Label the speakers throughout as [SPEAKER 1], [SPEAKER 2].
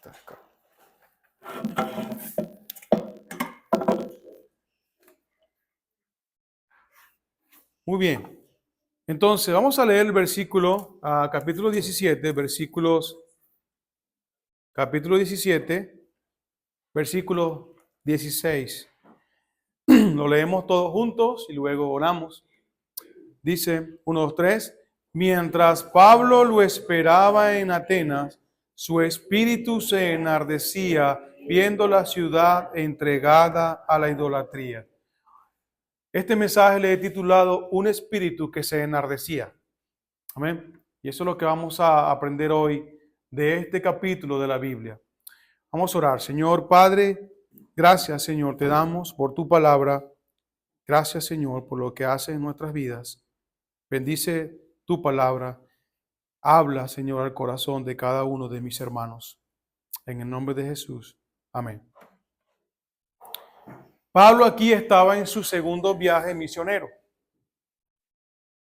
[SPEAKER 1] Está acá. Muy bien. Entonces, vamos a leer el versículo, capítulo 17, capítulo 17, versículo 16. Lo leemos todos juntos y luego oramos. Dice, 1, 2, 3. Mientras Pablo lo esperaba en Atenas, su espíritu se enardecía viendo la ciudad entregada a la idolatría. Este mensaje le he titulado Un espíritu que se enardecía. Amén. Y eso es lo que vamos a aprender hoy de este capítulo de la Biblia. Vamos a orar. Señor Padre, gracias Señor, te damos por tu palabra. Gracias Señor por lo que haces en nuestras vidas. Bendice tu palabra. Habla Señor al corazón de cada uno de mis hermanos. En el nombre de Jesús. Amén. Pablo aquí estaba en su segundo viaje misionero.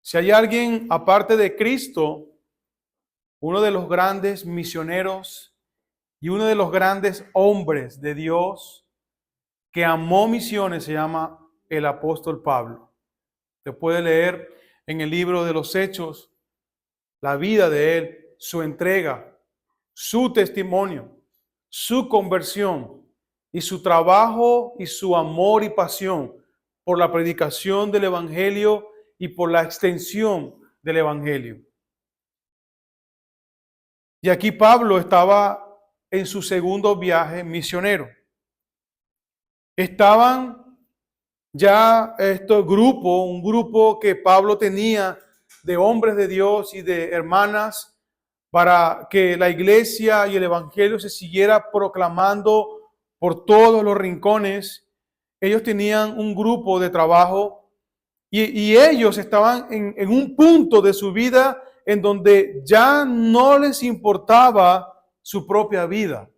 [SPEAKER 1] Si hay alguien aparte de Cristo, uno de los grandes misioneros y uno de los grandes hombres de Dios que amó misiones, se llama el apóstol Pablo. Usted puede leer en el libro de los Hechos la vida de él, su entrega, su testimonio, su conversión y su trabajo y su amor y pasión por la predicación del Evangelio y por la extensión del Evangelio. Y aquí Pablo estaba en su segundo viaje misionero. Estaban ya un grupo que Pablo tenía de hombres de Dios y de hermanas para que la iglesia y el evangelio se siguiera proclamando por todos los rincones. Ellos tenían un grupo de trabajo y ellos estaban en un punto de su vida en donde ya no les importaba su propia vida.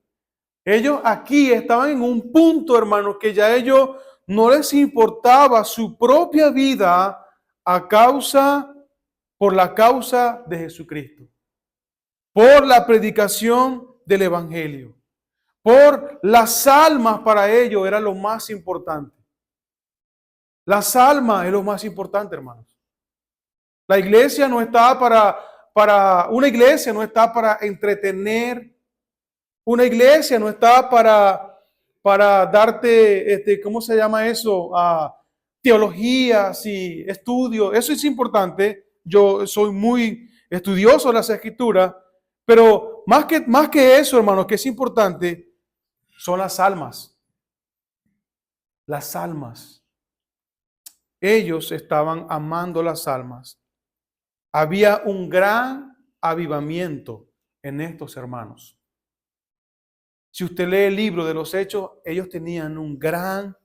[SPEAKER 1] Ellos aquí estaban en un punto, hermanos, que ya ellos no les importaba su propia vida por la causa de Jesucristo, por la predicación del Evangelio, por las almas. Para ellos era lo más importante. Las almas es lo más importante, hermanos. La iglesia no está una iglesia no está para entretener. Una iglesia no está para darte, ¿cómo se llama eso? Teologías y estudios. Eso es importante. Yo soy muy estudioso de las Escrituras, pero más que eso, hermanos, que es importante, son las almas. Las almas. Ellos estaban amando las almas. Había un gran avivamiento en estos hermanos. Si usted lee el libro de los Hechos, ellos tenían un gran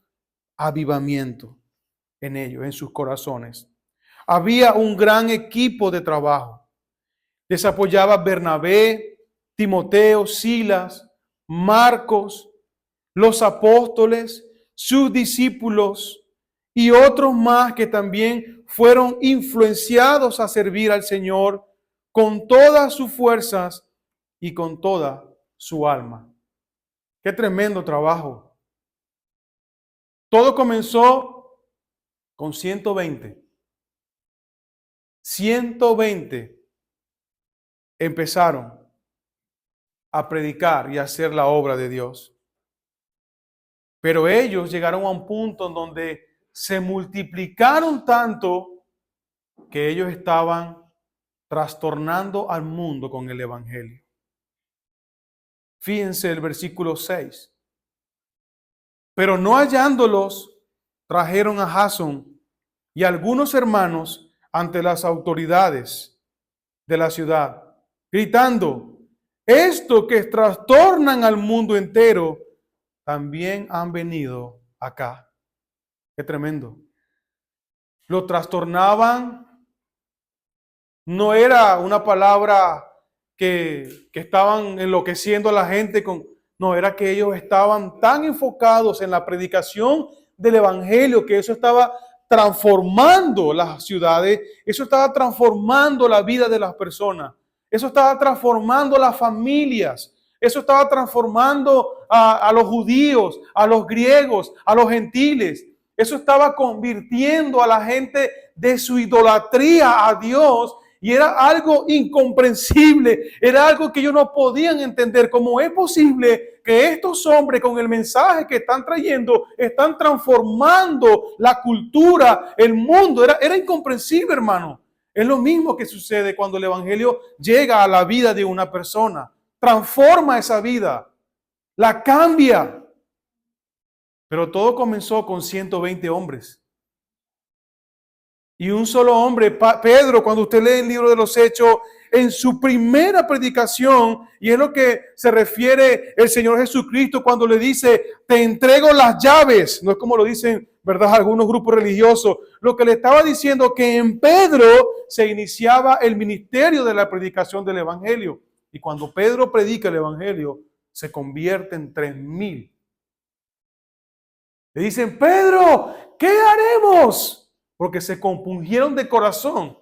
[SPEAKER 1] avivamiento en ellos, en sus corazones. Había un gran equipo de trabajo. Les apoyaba Bernabé, Timoteo, Silas, Marcos, los apóstoles, sus discípulos y otros más que también fueron influenciados a servir al Señor con todas sus fuerzas y con toda su alma. Qué tremendo trabajo. Todo comenzó con 120. 120 empezaron a predicar y a hacer la obra de Dios. Pero ellos llegaron a un punto en donde se multiplicaron tanto que ellos estaban trastornando al mundo con el Evangelio. Fíjense el versículo 6. Pero no hallándolos, trajeron a Jasón y algunos hermanos ante las autoridades de la ciudad, gritando: esto que trastornan al mundo entero, también han venido acá. Qué tremendo. Lo trastornaban. No era una palabra que estaban enloqueciendo a la gente con. No, era que ellos estaban tan enfocados en la predicación del Evangelio que eso estaba transformando las ciudades, eso estaba transformando la vida de las personas, eso estaba transformando las familias, Eso estaba transformando a los judíos, a los griegos, a los gentiles. Eso estaba convirtiendo a la gente de su idolatría a Dios. Y era algo incomprensible, era algo que ellos no podían entender. ¿Cómo es posible que estos hombres con el mensaje que están trayendo están transformando la cultura, el mundo? Era incomprensible, hermano. Es lo mismo que sucede cuando el evangelio llega a la vida de una persona. Transforma esa vida, la cambia. Pero todo comenzó con 120 hombres. Y un solo hombre, Pedro, cuando usted lee el libro de los Hechos, en su primera predicación, y es lo que se refiere el Señor Jesucristo cuando le dice, te entrego las llaves, no es como lo dicen, ¿verdad?, algunos grupos religiosos. Lo que le estaba diciendo que en Pedro se iniciaba el ministerio de la predicación del Evangelio. Y cuando Pedro predica el Evangelio, se convierte en 3,000. Le dicen, Pedro, ¿qué haremos? Porque se compungieron de corazón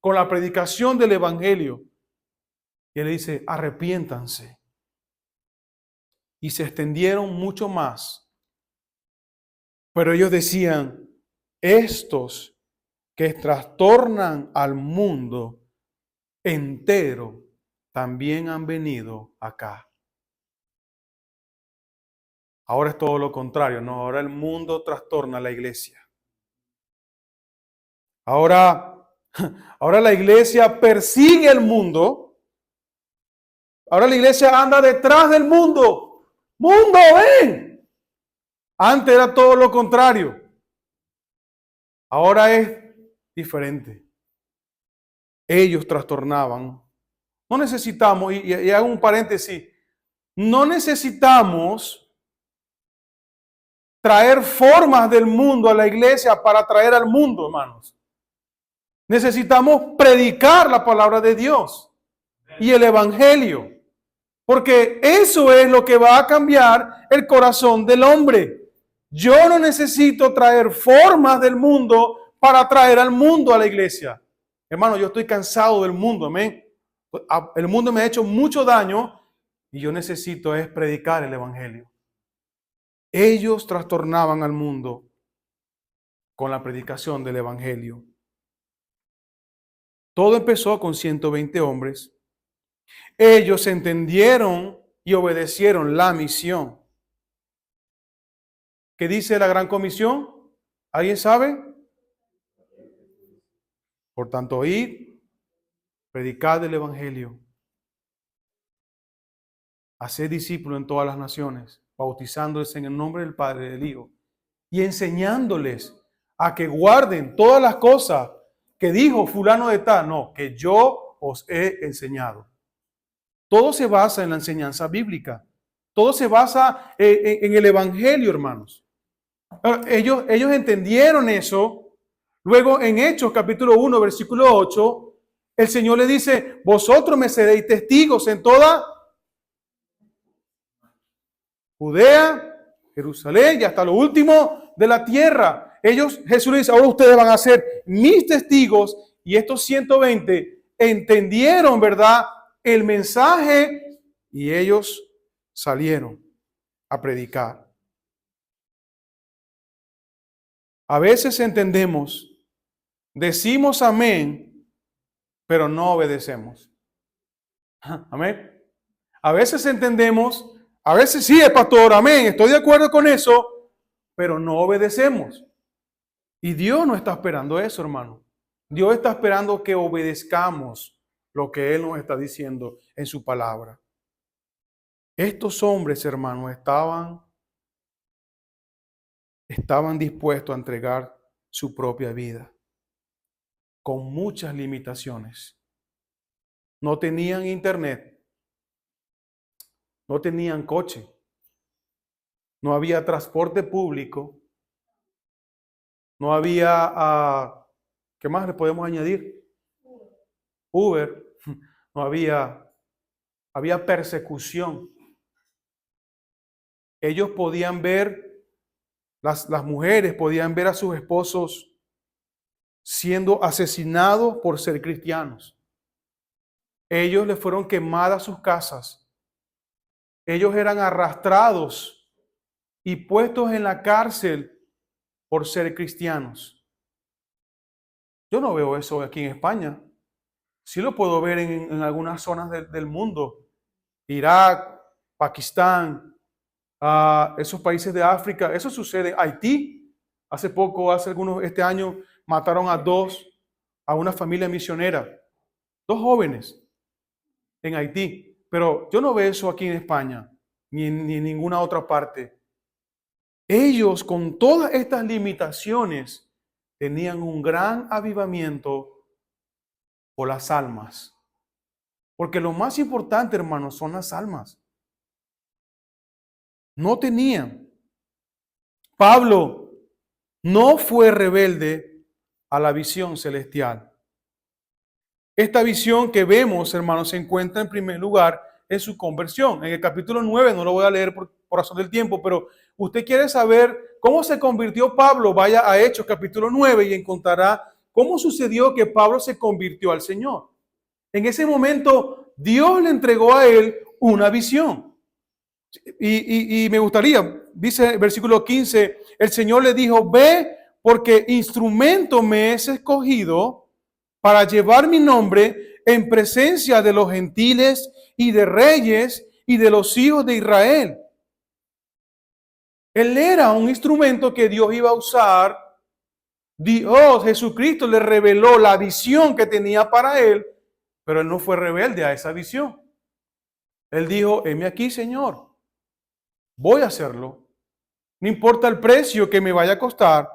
[SPEAKER 1] con la predicación del Evangelio. Y él dice, arrepiéntanse. Y se extendieron mucho más. Pero ellos decían, estos que trastornan al mundo entero también han venido acá. Ahora es todo lo contrario, ¿no? Ahora el mundo trastorna a la iglesia. Ahora la iglesia persigue el mundo. Ahora la iglesia anda detrás del mundo. ¡Mundo, ven! Antes era todo lo contrario. Ahora es diferente. Ellos trastornaban. No necesitamos, y hago un paréntesis, no necesitamos traer formas del mundo a la iglesia para traer al mundo, hermanos. Necesitamos predicar la palabra de Dios y el evangelio, porque eso es lo que va a cambiar el corazón del hombre. Yo no necesito traer formas del mundo para traer al mundo a la iglesia. Hermano, yo estoy cansado del mundo, amén. El mundo me ha hecho mucho daño y yo necesito es predicar el evangelio. Ellos trastornaban al mundo con la predicación del evangelio. Todo empezó con 120 hombres. Ellos entendieron y obedecieron la misión. ¿Qué dice la gran comisión? ¿Alguien sabe? Por tanto, id, predicad el evangelio, haced discípulos en todas las naciones, bautizándoles en el nombre del Padre y del Hijo, y enseñándoles a que guarden todas las cosas que dijo fulano de tal, no, que yo os he enseñado. Todo se basa en la enseñanza bíblica. Todo se basa en el evangelio, hermanos. Ellos entendieron eso. Luego en Hechos capítulo 1, versículo 8, el Señor le dice, vosotros me seréis testigos en toda Judea, Jerusalén y hasta lo último de la tierra. Jesús le dice, ahora ustedes van a ser mis testigos. Y estos 120 entendieron, ¿verdad?, el mensaje y ellos salieron a predicar. A veces entendemos, decimos amén, pero no obedecemos. Amén. A veces entendemos, a veces sí, pastor, amén, estoy de acuerdo con eso, pero no obedecemos. Y Dios no está esperando eso, hermano. Dios está esperando que obedezcamos lo que Él nos está diciendo en su palabra. Estos hombres, hermanos, estaban dispuestos a entregar su propia vida con muchas limitaciones. No tenían internet, no tenían coche, no había transporte público, no había, ¿qué más le podemos añadir? Uber, no había persecución. Ellos podían ver, las mujeres podían ver a sus esposos siendo asesinados por ser cristianos. Ellos les fueron quemadas sus casas ellos eran arrastrados y puestos en la cárcel por ser cristianos. Yo no veo eso aquí en España. Sí lo puedo ver en algunas zonas del mundo. Irak, Pakistán, esos países de África. Eso sucede en Haití. Hace poco, este año, mataron a una familia misionera. 2 jóvenes en Haití. Pero yo no veo eso aquí en España, ni en ninguna otra parte. Ellos, con todas estas limitaciones, tenían un gran avivamiento por las almas. Porque lo más importante, hermanos, son las almas. No tenían. Pablo no fue rebelde a la visión celestial. Esta visión que vemos, hermanos, se encuentra en primer lugar en su conversión. En el capítulo 9, no lo voy a leer por razón del tiempo, pero usted quiere saber cómo se convirtió Pablo, vaya a Hechos capítulo 9 y encontrará cómo sucedió que Pablo se convirtió al Señor. En ese momento, Dios le entregó a él una visión. Y me gustaría, dice el versículo 15, el Señor le dijo, ve porque instrumento me es escogido para llevar mi nombre en presencia de los gentiles y de reyes y de los hijos de Israel. Él era un instrumento que Dios iba a usar. Dios, Jesucristo, le reveló la visión que tenía para él, pero él no fue rebelde a esa visión. Él dijo, heme aquí, Señor, voy a hacerlo. No importa el precio que me vaya a costar,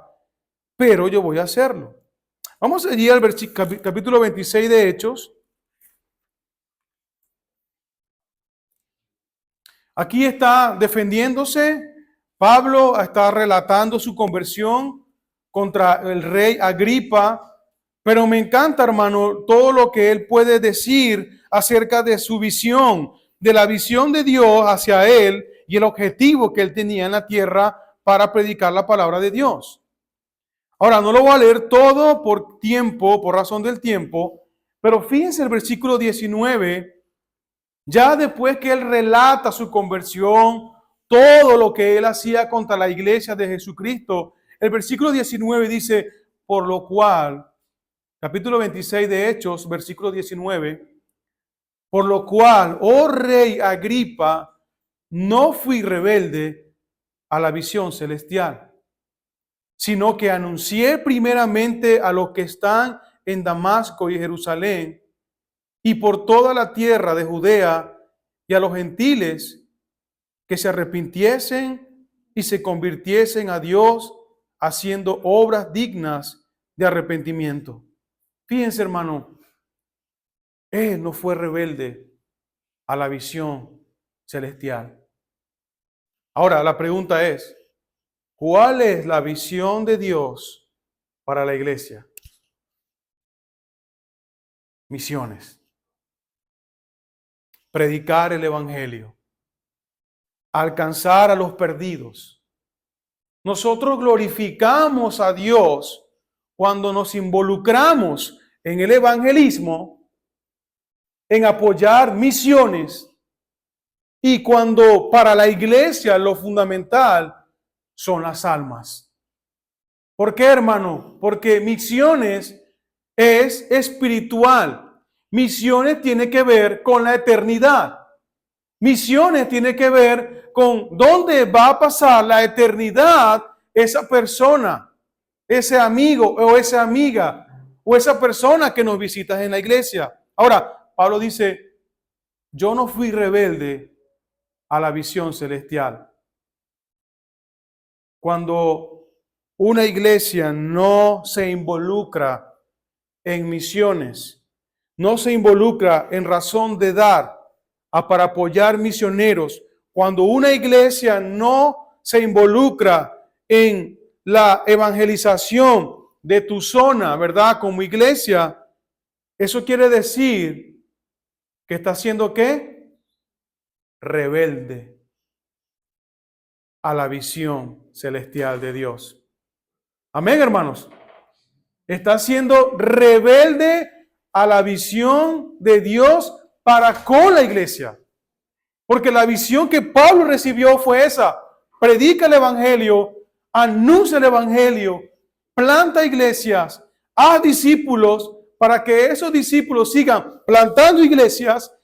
[SPEAKER 1] pero yo voy a hacerlo. Vamos allí al capítulo 26 de Hechos. Aquí está defendiéndose. Pablo está relatando su conversión contra el rey Agripa. Pero me encanta, hermano, todo lo que él puede decir acerca de su visión, de la visión de Dios hacia él y el objetivo que él tenía en la tierra para predicar la palabra de Dios. Ahora, no lo voy a leer todo por tiempo, por razón del tiempo, pero fíjense el versículo 19, ya después que él relata su conversión, todo lo que él hacía contra la iglesia de Jesucristo, el versículo 19 dice, por lo cual, capítulo 26 de Hechos, versículo 19, por lo cual, oh rey Agripa, no fui rebelde a la visión celestial, sino que anuncié primeramente a los que están en Damasco y Jerusalén y por toda la tierra de Judea y a los gentiles que se arrepintiesen y se convirtiesen a Dios haciendo obras dignas de arrepentimiento. Fíjense, hermano, él no fue rebelde a la visión celestial. Ahora, la pregunta es, ¿cuál es la visión de Dios para la iglesia? Misiones. Predicar el evangelio. Alcanzar a los perdidos. Nosotros glorificamos a Dios cuando nos involucramos en el evangelismo, en apoyar misiones, y cuando para la iglesia lo fundamental son las almas. ¿Por qué, hermano? Porque misiones es espiritual. Misiones tiene que ver con la eternidad. Misiones tiene que ver con dónde va a pasar la eternidad esa persona, ese amigo o esa amiga o esa persona que nos visita en la iglesia. Ahora, Pablo dice, yo no fui rebelde a la visión celestial. Cuando una iglesia no se involucra en misiones, no se involucra en razón de dar para apoyar misioneros, cuando una iglesia no se involucra en la evangelización de tu zona, ¿verdad? Como iglesia, eso quiere decir que está siendo ¿qué? Rebelde a la visión celestial de Dios. Amén, hermanos. Está siendo rebelde a la visión de Dios para con la iglesia. Porque la visión que Pablo recibió fue esa. Predica el evangelio, anuncia el evangelio, planta iglesias, haz discípulos para que esos discípulos sigan plantando iglesias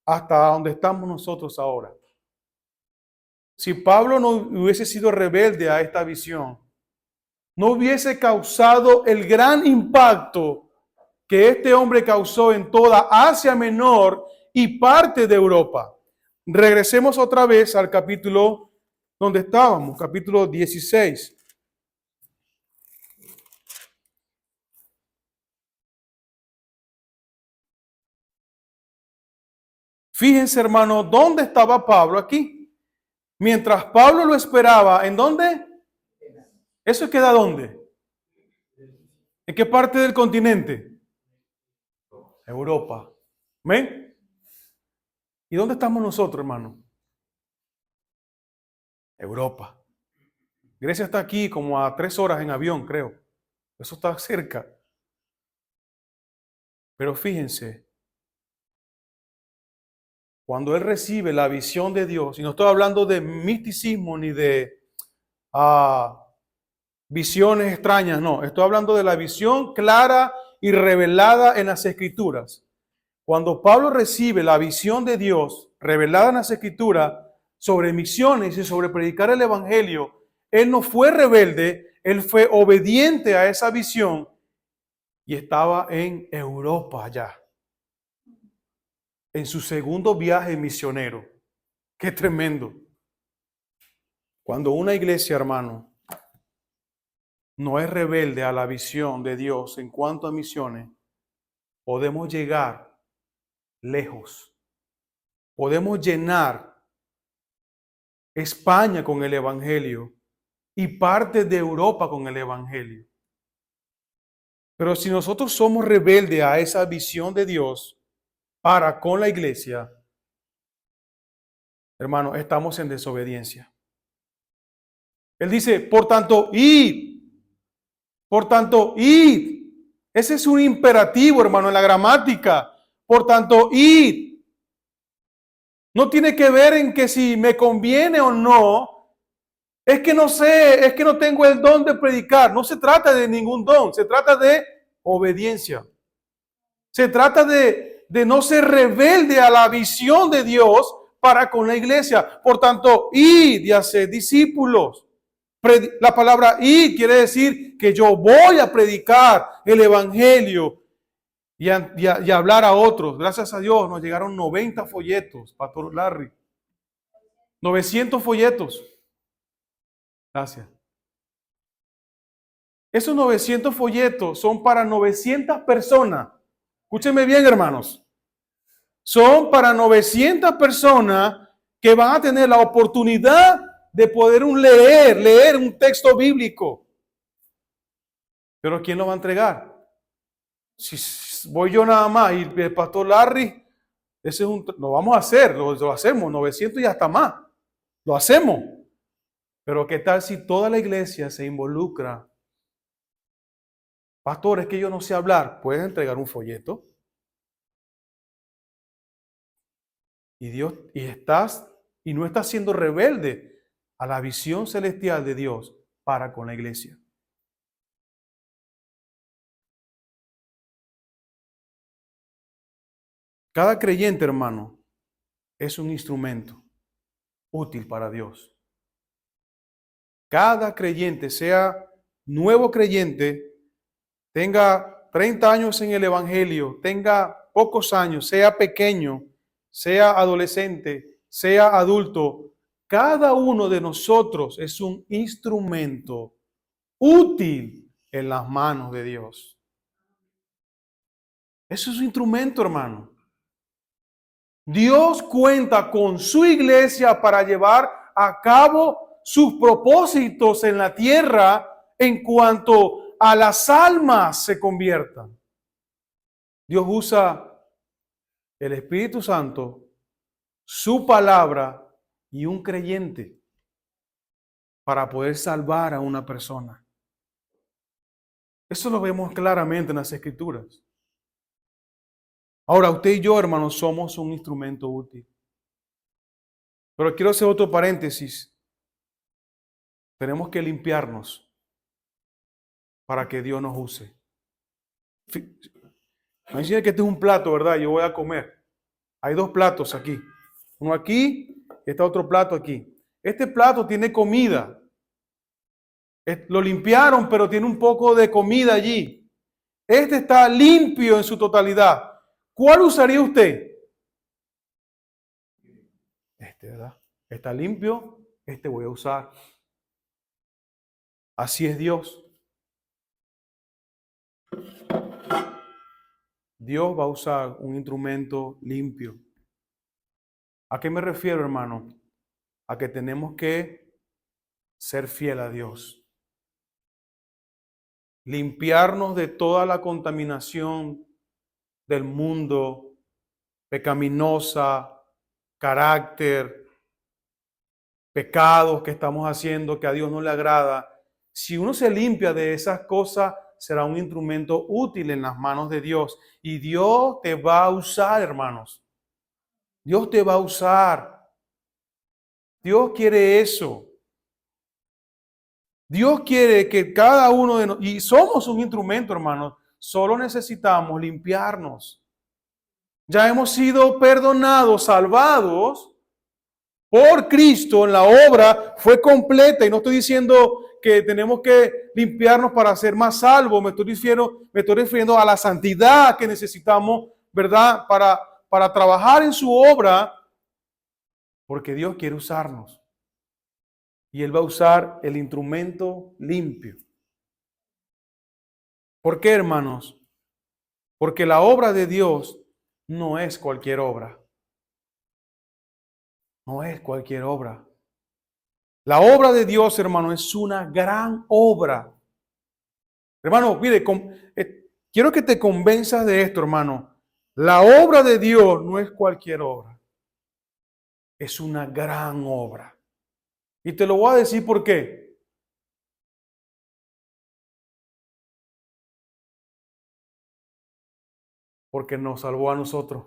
[SPEAKER 1] hasta donde estamos nosotros ahora. Si Pablo no hubiese sido rebelde a esta visión, no hubiese causado el gran impacto que este hombre causó en toda Asia Menor y parte de Europa. Regresemos otra vez al capítulo donde estábamos, capítulo 16. Fíjense, hermano, ¿dónde estaba Pablo aquí? Mientras Pablo lo esperaba, ¿en dónde? ¿Eso queda dónde? ¿En qué parte del continente? Europa. ¿Ven? ¿Y dónde estamos nosotros, hermano? Europa. Grecia está aquí como a 3 horas en avión, creo. Eso está cerca. Pero fíjense, cuando él recibe la visión de Dios, y no estoy hablando de misticismo ni de visiones extrañas, no, estoy hablando de la visión clara y revelada en las Escrituras. Cuando Pablo recibe la visión de Dios revelada en las Escrituras sobre misiones y sobre predicar el Evangelio, él no fue rebelde, él fue obediente a esa visión y estaba en Europa ya, en su segundo viaje misionero. Qué tremendo. Cuando una iglesia, hermano, no es rebelde a la visión de Dios en cuanto a misiones, podemos llegar lejos. Podemos llenar España con el Evangelio y parte de Europa con el Evangelio. Pero si nosotros somos rebeldes a esa visión de Dios para con la iglesia, hermano, estamos en desobediencia. Él dice, por tanto, id. Por tanto, id. Ese es un imperativo, hermano, en la gramática. Por tanto, id. No tiene que ver en que si me conviene o no. Es que no sé, es que no tengo el don de predicar. No se trata de ningún don, se trata de obediencia. Se trata de no ser rebelde a la visión de Dios para con la iglesia. Por tanto, id y haced discípulos. La palabra id quiere decir que yo voy a predicar el evangelio y hablar a otros. Gracias a Dios nos llegaron 90 folletos, Pastor Larry. 900 folletos. Gracias. Esos 900 folletos son para 900 personas. Escúchenme bien, hermanos. Son para 900 personas que van a tener la oportunidad de poder leer un texto bíblico. Pero ¿quién lo va a entregar? Si voy yo nada más y el pastor Larry, ese es lo vamos a hacer, lo hacemos, 900 y hasta más. Lo hacemos. Pero ¿qué tal si toda la iglesia se involucra? Pastor, es que yo no sé hablar. ¿Puedes entregar un folleto? Y no estás siendo rebelde a la visión celestial de Dios para con la iglesia. Cada creyente, hermano, es un instrumento útil para Dios. Cada creyente, sea nuevo creyente, tenga 30 años en el evangelio, tenga pocos años, sea pequeño, sea adolescente, sea adulto, cada uno de nosotros es un instrumento útil en las manos de Dios. Eso es un instrumento, hermano. Dios cuenta con su iglesia para llevar a cabo sus propósitos en la tierra en cuanto a las almas se conviertan. Dios usa el Espíritu Santo, su palabra y un creyente para poder salvar a una persona. Eso lo vemos claramente en las Escrituras. Ahora, usted y yo, hermanos, somos un instrumento útil. Pero quiero hacer otro paréntesis. Tenemos que limpiarnos para que Dios nos use. Imagínate que este es un plato, ¿verdad? Yo voy a comer. Hay dos platos aquí. Uno aquí y este otro plato aquí. Este plato tiene comida. Lo limpiaron, pero tiene un poco de comida allí. Este está limpio en su totalidad. ¿Cuál usaría usted? Este, ¿verdad? Está limpio, este voy a usar. Así es Dios. Dios va a usar un instrumento limpio. ¿A qué me refiero, hermano? A que tenemos que ser fiel a Dios. Limpiarnos de toda la contaminación del mundo, pecaminosa, carácter, pecados que estamos haciendo que a Dios no le agrada. Si uno se limpia de esas cosas, será un instrumento útil en las manos de Dios. Y Dios te va a usar, hermanos. Dios te va a usar. Dios quiere eso. Dios quiere que cada uno de nosotros, y somos un instrumento, hermanos, solo necesitamos limpiarnos. Ya hemos sido perdonados, salvados por Cristo. En la obra fue completa, y no estoy diciendo que tenemos que limpiarnos para ser más salvos. Me estoy refiriendo a la santidad que necesitamos, ¿verdad? Para trabajar en su obra, porque Dios quiere usarnos. Y Él va a usar el instrumento limpio. ¿Por qué, hermanos? Porque la obra de Dios no es cualquier obra. No es cualquier obra. La obra de Dios, hermano, es una gran obra. Hermano, mire, quiero que te convenzas de esto, hermano. La obra de Dios no es cualquier obra. Es una gran obra. Y te lo voy a decir por qué. Porque nos salvó a nosotros.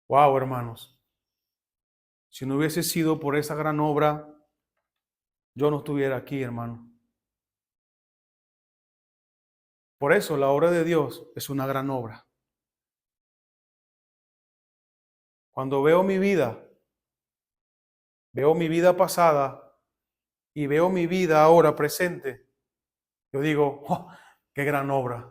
[SPEAKER 1] Wow, hermanos. Si no hubiese sido por esa gran obra, yo no estuviera aquí, hermano. Por eso la obra de Dios es una gran obra. Cuando veo mi vida pasada y veo mi vida ahora presente, yo digo, oh, qué gran obra.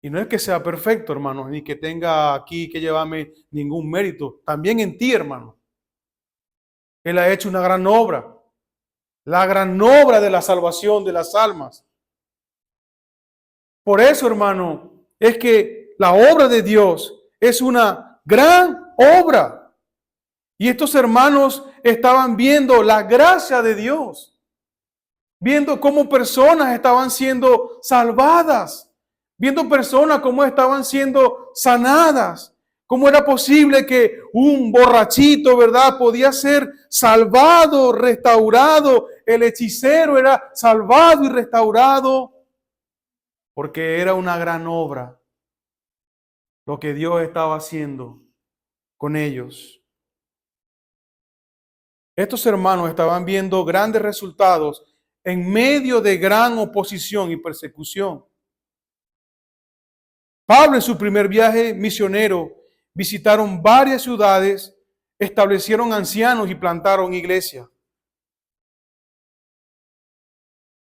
[SPEAKER 1] Y no es que sea perfecto, hermanos, ni que tenga aquí que llevarme ningún mérito. También en ti, hermano. Él ha hecho una gran obra. La gran obra de la salvación de las almas. Por eso, hermano, es que la obra de Dios es una gran obra. Y estos hermanos estaban viendo la gracia de Dios. Viendo cómo personas estaban siendo salvadas. Viendo personas cómo estaban siendo sanadas. ¿Cómo era posible que un borrachito, verdad, podía ser salvado, restaurado? El hechicero era salvado y restaurado porque era una gran obra lo que Dios estaba haciendo con ellos. Estos hermanos estaban viendo grandes resultados en medio de gran oposición y persecución. Pablo, en su primer viaje misionero, visitaron varias ciudades, establecieron ancianos y plantaron iglesias.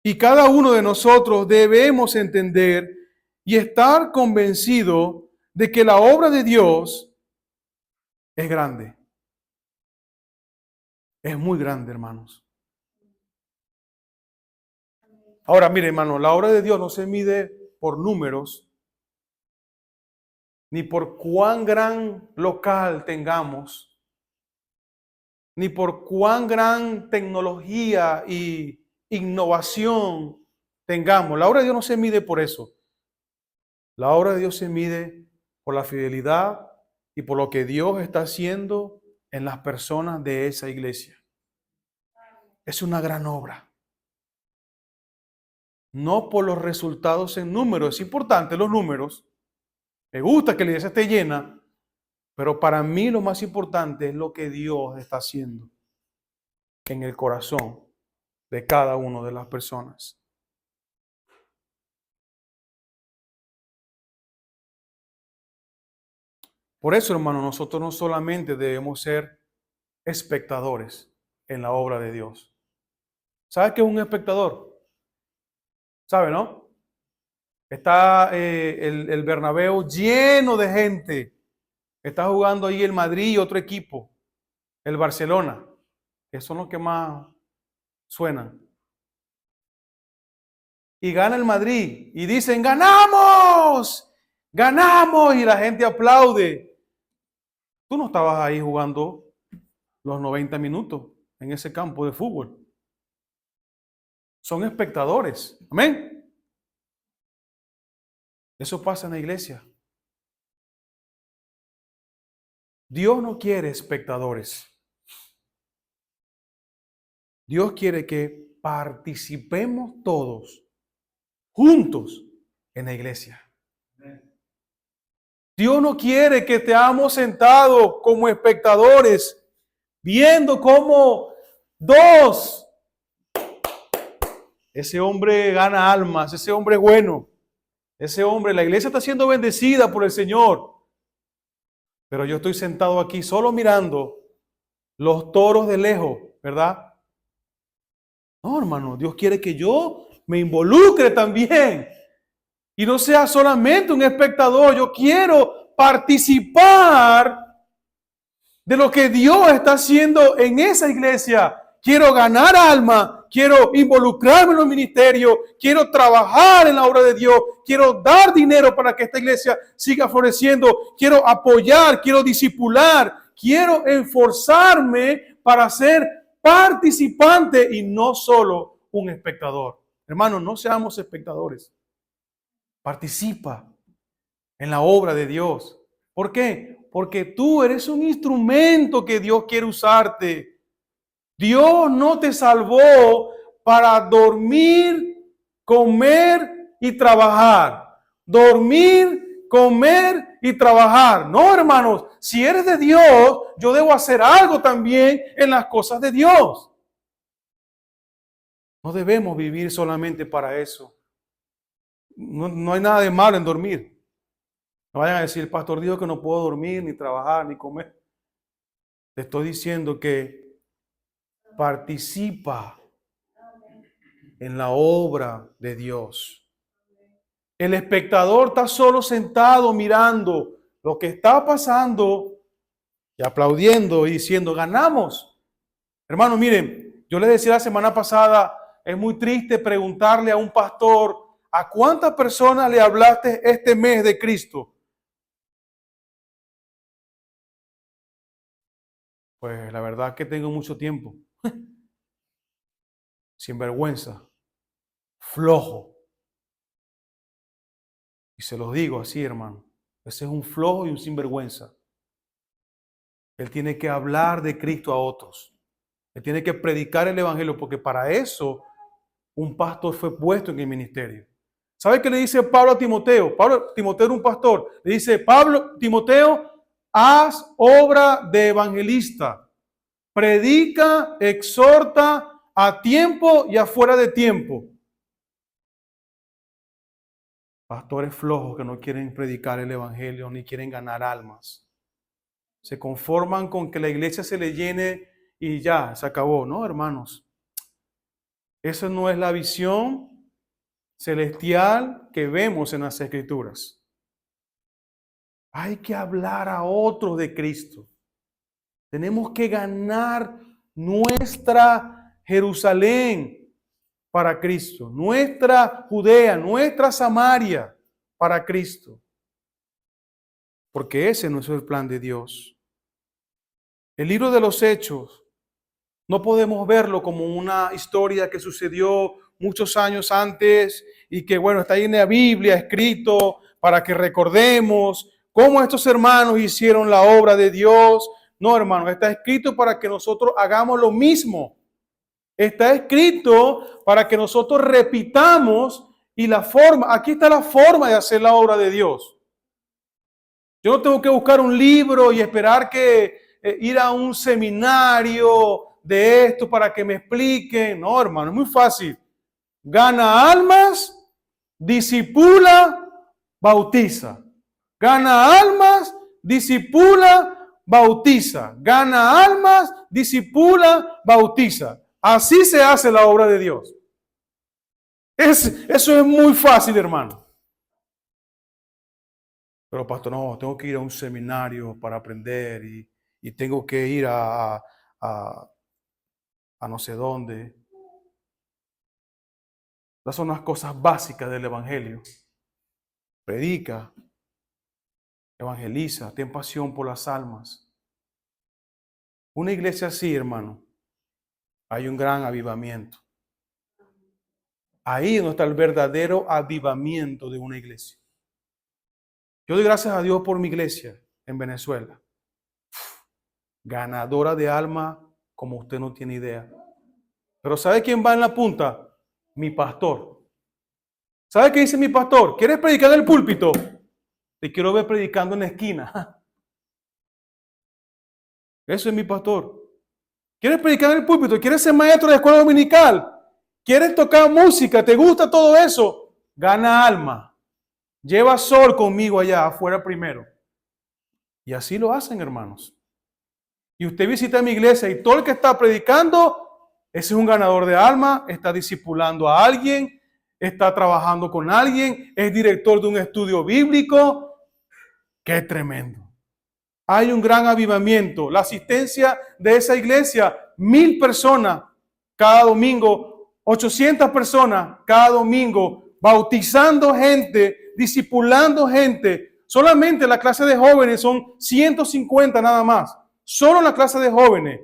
[SPEAKER 1] Y cada uno de nosotros debemos entender y estar convencido de que la obra de Dios es grande. Es muy grande, hermanos. Ahora, mire, hermano, la obra de Dios no se mide por números, ni por cuán gran local tengamos, ni por cuán gran tecnología y innovación tengamos. La obra de Dios no se mide por eso. La obra de Dios se mide por la fidelidad y por lo que Dios está haciendo en las personas de esa iglesia. Es una gran obra. No por los resultados en números. Es importante los números. Me gusta que la iglesia esté llena, pero para mí lo más importante es lo que Dios está haciendo en el corazón de cada una de las personas. Por eso, hermano, nosotros no solamente debemos ser espectadores en la obra de Dios. ¿Sabe qué es un espectador? ¿Sabe, no? Está el Bernabéu lleno de gente. Está jugando ahí el Madrid y otro equipo, el Barcelona, que son los que más suenan. Y gana el Madrid y dicen, ¡ganamos! ¡Ganamos! Y la gente aplaude. Tú no estabas ahí jugando los 90 minutos en ese campo de fútbol. Son espectadores. Amén. Eso pasa en la iglesia. Dios no quiere espectadores. Dios quiere que participemos todos juntos en la iglesia. Dios no quiere que estemos sentados como espectadores, viendo cómo dos, ese hombre gana almas, ese hombre es bueno, ese hombre, la iglesia está siendo bendecida por el Señor, pero yo estoy sentado aquí solo mirando los toros de lejos, ¿verdad? No, hermano, Dios quiere que yo me involucre también y no sea solamente un espectador. Yo quiero participar de lo que Dios está haciendo en esa iglesia. Quiero ganar alma, quiero involucrarme en los ministerios, quiero trabajar en la obra de Dios, quiero dar dinero para que esta iglesia siga floreciendo, quiero apoyar, quiero discipular, quiero esforzarme para ser participante y no solo un espectador. Hermanos, no seamos espectadores. Participa en la obra de Dios. ¿Por qué? Porque tú eres un instrumento que Dios quiere usarte. Dios no te salvó para dormir, comer y trabajar. Dormir, comer y trabajar. No, hermanos, si eres de Dios, yo debo hacer algo también en las cosas de Dios. No debemos vivir solamente para eso. No hay nada de malo en dormir. No vayan a decir, el pastor dijo que no puedo dormir, ni trabajar, ni comer. Te estoy diciendo que participa en la obra de Dios. El espectador está solo sentado mirando lo que está pasando y aplaudiendo y diciendo, ganamos. Hermano, miren, yo les decía la semana pasada, es muy triste preguntarle a un pastor, ¿a cuántas personas le hablaste este mes de Cristo? Pues la verdad es que tengo mucho tiempo. Sinvergüenza, flojo. Y se los digo así, hermano. Ese es un flojo y un sinvergüenza. Él tiene que hablar de Cristo a otros. Él tiene que predicar el evangelio, porque para eso un pastor fue puesto en el ministerio. ¿Sabe qué le dice Pablo a Timoteo? Timoteo era un pastor. Le dice, Timoteo, haz obra de evangelista. Predica, exhorta a tiempo y afuera de tiempo. Pastores flojos que no quieren predicar el evangelio ni quieren ganar almas. Se conforman con que la iglesia se le llene y ya, se acabó. No, hermanos. Esa no es la visión celestial que vemos en las Escrituras. Hay que hablar a otros de Cristo. Tenemos que ganar nuestra Jerusalén para Cristo, nuestra Judea, nuestra Samaria para Cristo. Porque ese no es el plan de Dios. El libro de los Hechos no podemos verlo como una historia que sucedió muchos años antes y que, bueno, está ahí en la Biblia escrito para que recordemos cómo estos hermanos hicieron la obra de Dios. No, hermanos, está escrito para que nosotros hagamos lo mismo. Está escrito para que nosotros repitamos y aquí está la forma de hacer la obra de Dios. Yo no tengo que buscar un libro y esperar que ir a un seminario de esto para que me expliquen. No, hermano, es muy fácil. Gana almas, disipula, bautiza. Gana almas, disipula, bautiza. Gana almas, disipula, bautiza. Así se hace la obra de Dios. Eso es muy fácil, hermano. Pero pastor, no, tengo que ir a un seminario para aprender y tengo que ir a no sé dónde. Esas son las cosas básicas del Evangelio. Predica, evangeliza, ten pasión por las almas. Una iglesia así, hermano, hay un gran avivamiento. Ahí no está el verdadero avivamiento de una iglesia. Yo doy gracias a Dios por mi iglesia en Venezuela. Ganadora de alma como usted no tiene idea. Pero ¿sabe quién va en la punta? Mi pastor. ¿Sabe qué dice mi pastor? ¿Quieres predicar en el púlpito? Te quiero ver predicando en la esquina. Eso es mi pastor. ¿Quieres predicar en el púlpito? ¿Quieres ser maestro de escuela dominical? ¿Quieres tocar música? ¿Te gusta todo eso? Gana alma. Lleva sol conmigo allá afuera primero. Y así lo hacen, hermanos. Y usted visita mi iglesia y todo el que está predicando, ese es un ganador de alma, está discipulando a alguien, está trabajando con alguien, es director de un estudio bíblico. ¡Qué tremendo! Hay un gran avivamiento. La asistencia de esa iglesia, 1000 personas cada domingo, 800 personas cada domingo, bautizando gente, discipulando gente. Solamente la clase de jóvenes son 150 nada más. Solo la clase de jóvenes.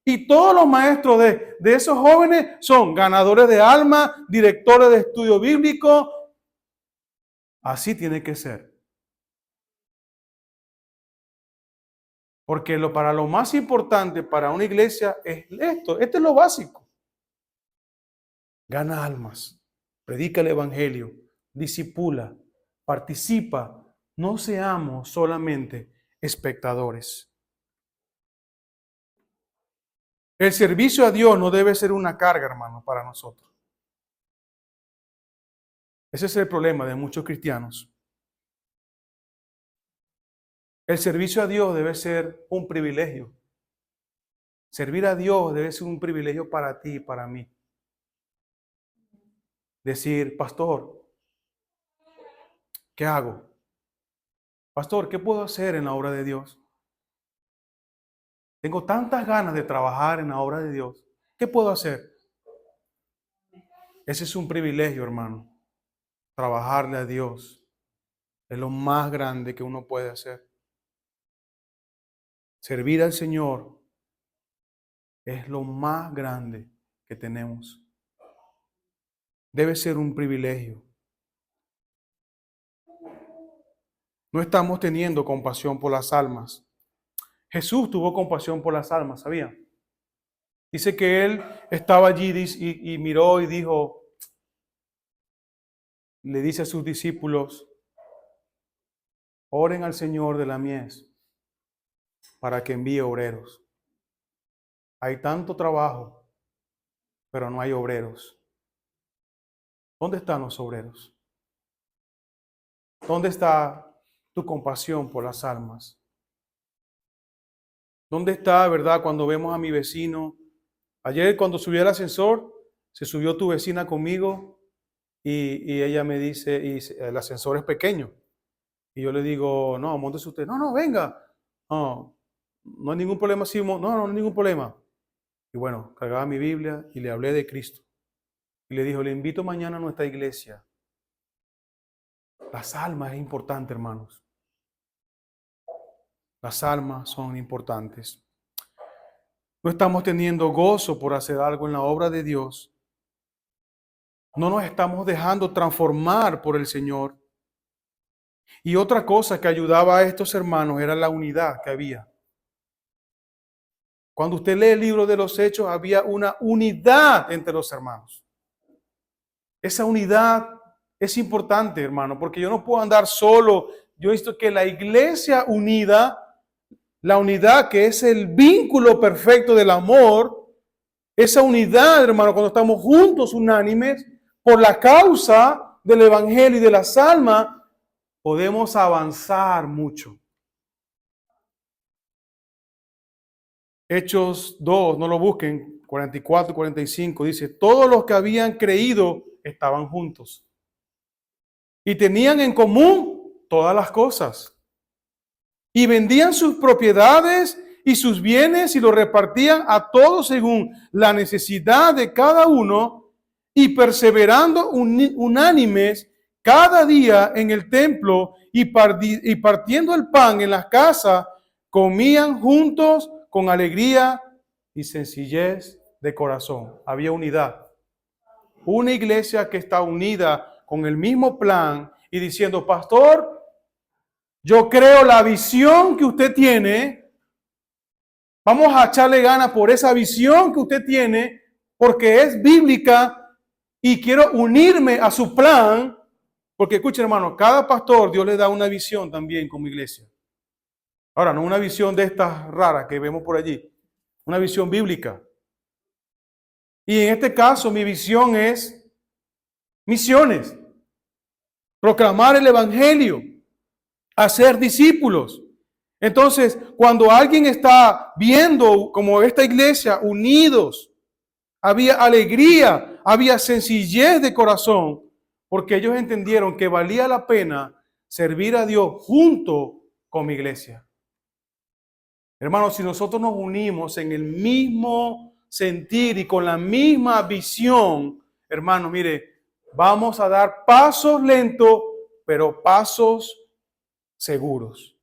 [SPEAKER 1] Y todos los maestros de esos jóvenes son ganadores de alma, directores de estudio bíblico. Así tiene que ser. Porque para lo más importante para una iglesia es esto. Esto es lo básico. Gana almas, predica el evangelio, disipula, participa. No seamos solamente espectadores. El servicio a Dios no debe ser una carga, hermano, para nosotros. Ese es el problema de muchos cristianos. El servicio a Dios debe ser un privilegio. Servir a Dios debe ser un privilegio para ti y para mí. Decir, pastor, ¿qué hago? Pastor, ¿qué puedo hacer en la obra de Dios? Tengo tantas ganas de trabajar en la obra de Dios. ¿Qué puedo hacer? Ese es un privilegio, hermano. Trabajarle a Dios es lo más grande que uno puede hacer. Servir al Señor es lo más grande que tenemos. Debe ser un privilegio. No estamos teniendo compasión por las almas. Jesús tuvo compasión por las almas, ¿sabían? Dice que Él estaba allí y miró y dijo, le dice a sus discípulos, oren al Señor de la mies para que envíe obreros. Hay tanto trabajo, pero no hay obreros. ¿Dónde están los obreros? ¿Dónde está tu compasión por las almas? ¿Dónde está, verdad, cuando vemos a mi vecino? Ayer cuando subí al ascensor, se subió tu vecina conmigo y ella me dice, y el ascensor es pequeño. Y yo le digo, no, móntese usted. No, venga. No hay ningún problema, Simón. No hay ningún problema. Y bueno, cargaba mi Biblia y le hablé de Cristo. Y le dijo, le invito mañana a nuestra iglesia. Las almas es importante, hermanos. Las almas son importantes. No estamos teniendo gozo por hacer algo en la obra de Dios. No nos estamos dejando transformar por el Señor. Y otra cosa que ayudaba a estos hermanos era la unidad que había. Cuando usted lee el libro de los Hechos, había una unidad entre los hermanos. Esa unidad es importante, hermano, porque yo no puedo andar solo yo he visto que la iglesia unida, la unidad que es el vínculo perfecto del amor, esa unidad, hermano, cuando estamos juntos, unánimes, por la causa del evangelio y de las almas, podemos avanzar mucho. Hechos 2, no lo busquen, 44 y 45, dice, todos los que habían creído estaban juntos y tenían en común todas las cosas. Y vendían sus propiedades y sus bienes y los repartían a todos según la necesidad de cada uno, y perseverando unánimes cada día en el templo y partiendo el pan en las casas, comían juntos con alegría y sencillez de corazón. Había unidad. Una iglesia que está unida con el mismo plan y diciendo, pastor, yo creo la visión que usted tiene. Vamos a echarle ganas por esa visión que usted tiene, porque es bíblica y quiero unirme a su plan. Porque escuchen, hermano, cada pastor Dios le da una visión también como iglesia. Ahora, no una visión de estas raras que vemos por allí, una visión bíblica. Y en este caso mi visión es misiones, proclamar el evangelio, hacer discípulos. Entonces, cuando alguien está viendo como esta iglesia unidos, había alegría, había sencillez de corazón, porque ellos entendieron que valía la pena servir a Dios junto con mi iglesia. Hermanos, si nosotros nos unimos en el mismo sentir y con la misma visión, hermanos, mire, vamos a dar pasos lentos, pero pasos seguros.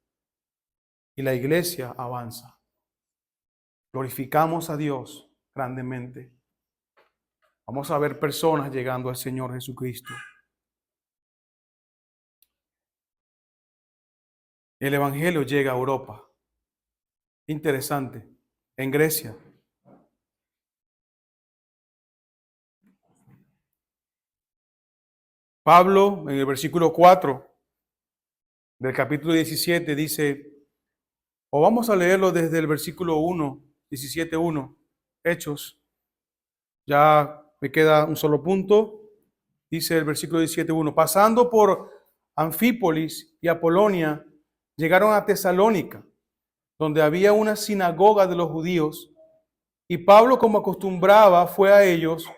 [SPEAKER 1] Y la iglesia avanza. Glorificamos a Dios grandemente. Vamos a ver personas llegando al Señor Jesucristo. El evangelio llega a Europa. Interesante. En Grecia. Pablo, en el versículo 4 del capítulo 17, dice, o vamos a leerlo desde el versículo 1, 17:1, Hechos. Ya me queda un solo punto. Dice el versículo 17:1, pasando por Anfípolis y Apolonia, llegaron a Tesalónica, donde había una sinagoga de los judíos, y Pablo, como acostumbraba, fue a ellos,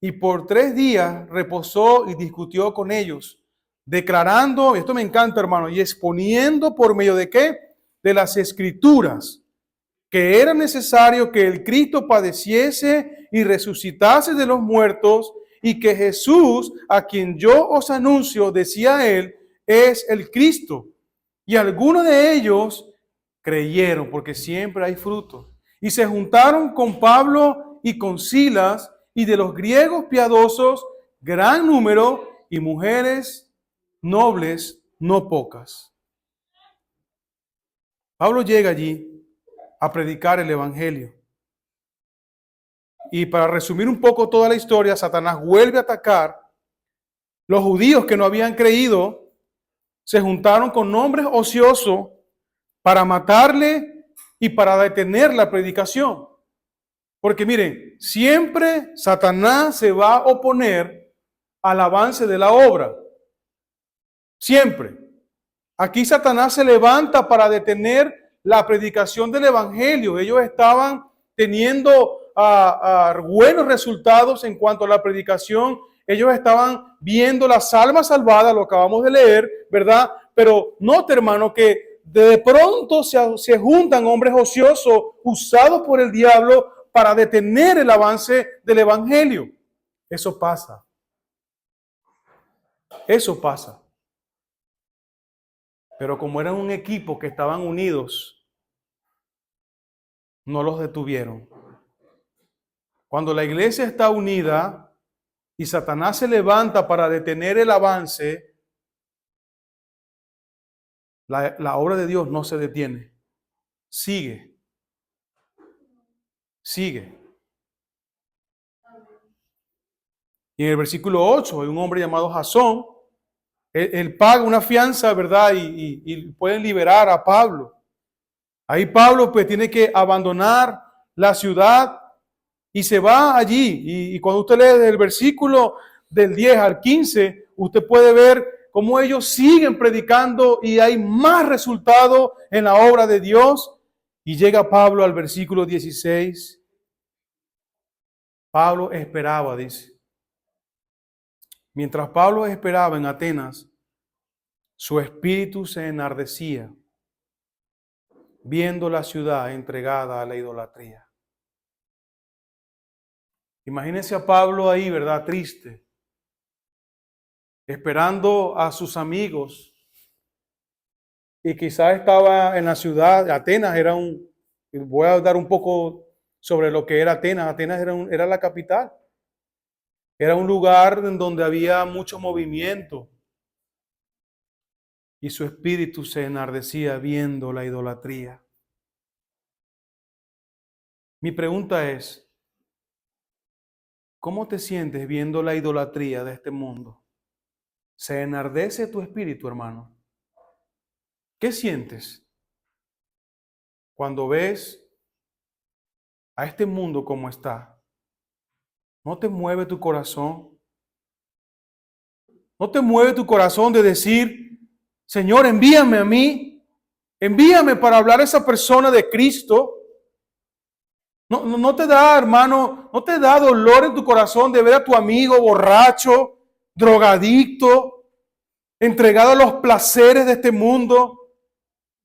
[SPEAKER 1] y por 3 días reposó y discutió con ellos, declarando, esto me encanta, hermano, y exponiendo por medio de ¿qué? De las Escrituras, que era necesario que el Cristo padeciese y resucitase de los muertos, y que Jesús, a quien yo os anuncio, decía él, es el Cristo. Y algunos de ellos creyeron, porque siempre hay fruto. Y se juntaron con Pablo y con Silas, y de los griegos piadosos, gran número, y mujeres nobles, no pocas. Pablo llega allí a predicar el evangelio. Y para resumir un poco toda la historia, Satanás vuelve a atacar. Los judíos que no habían creído se juntaron con hombres ociosos para matarle y para detener la predicación. Porque miren, siempre Satanás se va a oponer al avance de la obra. Siempre. Aquí Satanás se levanta para detener la predicación del evangelio. Ellos estaban teniendo buenos resultados en cuanto a la predicación. Ellos estaban viendo las almas salvadas, lo acabamos de leer, ¿verdad? Pero note, hermano, que de pronto se juntan hombres ociosos usados por el diablo para detener el avance del evangelio. Eso pasa. Eso pasa. Pero como eran un equipo que estaban unidos, no los detuvieron. Cuando la iglesia está unida y Satanás se levanta para detener el avance, la obra de Dios no se detiene. Sigue. Sigue. Y en el versículo 8 hay un hombre llamado Jasón, Él paga una fianza, ¿verdad? Y pueden liberar a Pablo. Ahí Pablo pues tiene que abandonar la ciudad y se va allí. Y cuando usted lee del versículo del 10 al 15, usted puede ver cómo ellos siguen predicando y hay más resultado en la obra de Dios. Y llega Pablo al versículo 16. Pablo esperaba, dice. Mientras Pablo esperaba en Atenas, su espíritu se enardecía, viendo la ciudad entregada a la idolatría. Imagínense a Pablo ahí, ¿verdad? Triste, esperando a sus amigos. Y quizás estaba en la ciudad. Atenas era voy a dar un poco sobre lo que era Atenas. Atenas era la capital. Era un lugar en donde había mucho movimiento. Y su espíritu se enardecía viendo la idolatría. Mi pregunta es, ¿cómo te sientes viendo la idolatría de este mundo? ¿Se enardece tu espíritu, hermano? ¿Qué sientes cuando ves a este mundo como está? ¿No te mueve tu corazón? ¿No te mueve tu corazón de decir, Señor, envíame a mí? Envíame para hablar a esa persona de Cristo. No te da, hermano, no te da dolor en tu corazón de ver a tu amigo borracho, drogadicto, entregado a los placeres de este mundo.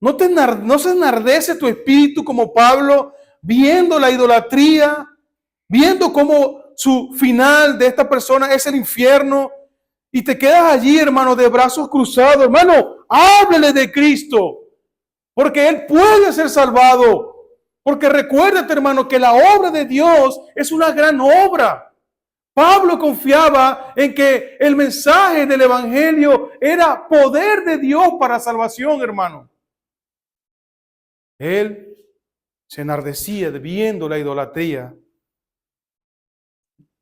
[SPEAKER 1] ¿No se enardece tu espíritu como Pablo viendo la idolatría, viendo cómo su final de esta persona es el infierno? Y te quedas allí, hermano, de brazos cruzados. Hermano, háblele de Cristo, porque Él puede ser salvado. Porque recuérdate, hermano, que la obra de Dios es una gran obra. Pablo confiaba en que el mensaje del Evangelio era poder de Dios para salvación, hermano. Él se enardecía viendo la idolatría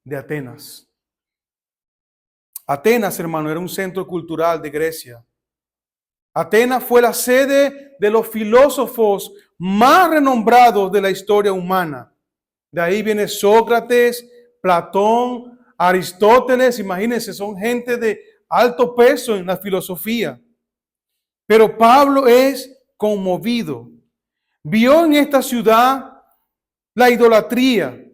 [SPEAKER 1] de Atenas. Atenas, hermano, era un centro cultural de Grecia. Atenas fue la sede de los filósofos más renombrados de la historia humana. De ahí viene Sócrates, Platón, Aristóteles. Imagínense, son gente de alto peso en la filosofía. Pero Pablo es conmovido. Vio en esta ciudad la idolatría.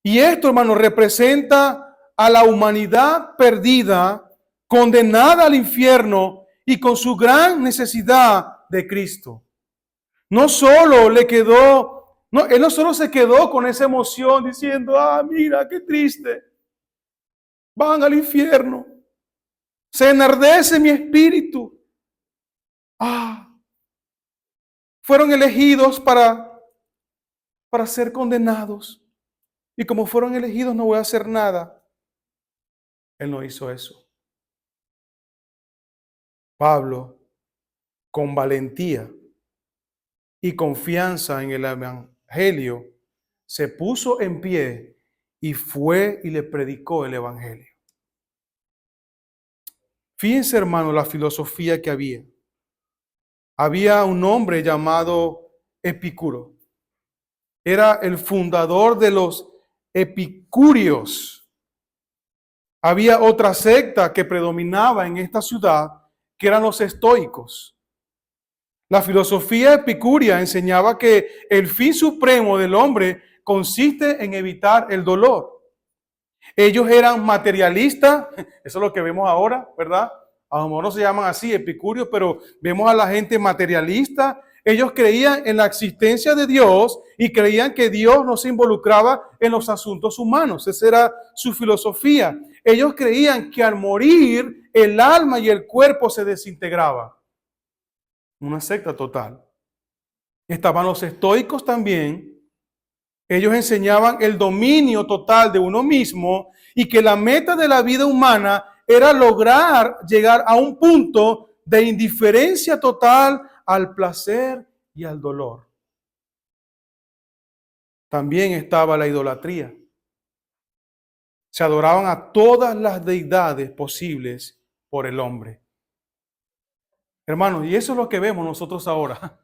[SPEAKER 1] Y esto, hermano, representa a la humanidad perdida, condenada al infierno y con su gran necesidad de Cristo. No solo le quedó, él no solo se quedó con esa emoción diciendo, mira, qué triste, van al infierno, se enardece mi espíritu. Fueron elegidos para ser condenados. Y como fueron elegidos, no voy a hacer nada. Él no hizo eso. Pablo, con valentía y confianza en el Evangelio, se puso en pie y fue y le predicó el Evangelio. Fíjense, hermano, la filosofía que había. Había un hombre llamado Epicuro. Era el fundador de los epicúreos. Había otra secta que predominaba en esta ciudad, que eran los estoicos. La filosofía epicúrea enseñaba que el fin supremo del hombre consiste en evitar el dolor. Ellos eran materialistas, eso es lo que vemos ahora, ¿verdad? A lo mejor no se llaman así, epicúreos, pero vemos a la gente materialista. Ellos creían en la existencia de Dios y creían que Dios no se involucraba en los asuntos humanos. Esa era su filosofía. Ellos creían que al morir el alma y el cuerpo se desintegraban. Una secta total. Estaban los estoicos también. Ellos enseñaban el dominio total de uno mismo y que la meta de la vida humana era lograr llegar a un punto de indiferencia total al placer y al dolor. También estaba la idolatría. Se adoraban a todas las deidades posibles por el hombre. Hermanos, y eso es lo que vemos nosotros ahora.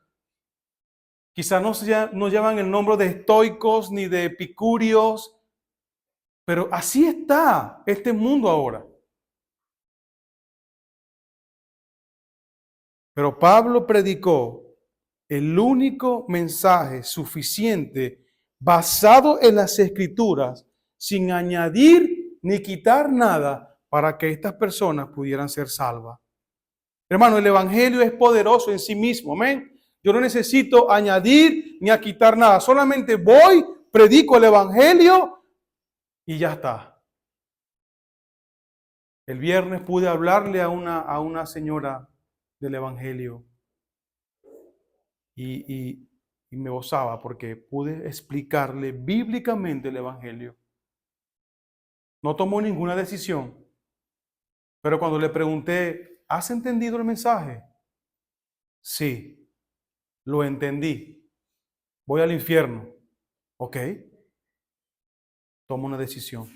[SPEAKER 1] Quizás no llevan el nombre de estoicos ni de epicúreos, pero así está este mundo ahora. Pero Pablo predicó el único mensaje suficiente basado en las Escrituras, sin añadir ni quitar nada para que estas personas pudieran ser salvas. Hermano, el Evangelio es poderoso en sí mismo, amén. Yo no necesito añadir ni a quitar nada, solamente voy, predico el Evangelio y ya está. El viernes pude hablarle a una señora del Evangelio y me gozaba porque pude explicarle bíblicamente el Evangelio. No tomó ninguna decisión, pero cuando le pregunté, ¿has entendido el mensaje? Sí, lo entendí. Voy al infierno. Ok, tomo una decisión.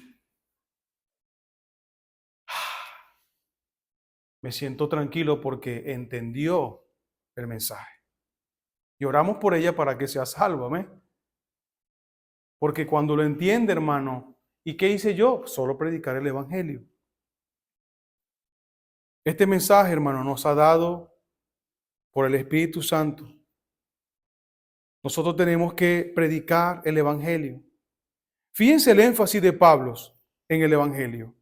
[SPEAKER 1] Me siento tranquilo porque entendió el mensaje. Y oramos por ella para que sea salva, ¿amén? Porque cuando lo entiende, hermano, ¿y qué hice yo? Solo predicar el Evangelio. Este mensaje, hermano, nos ha dado por el Espíritu Santo. Nosotros tenemos que predicar el Evangelio. Fíjense el énfasis de Pablo en el Evangelio.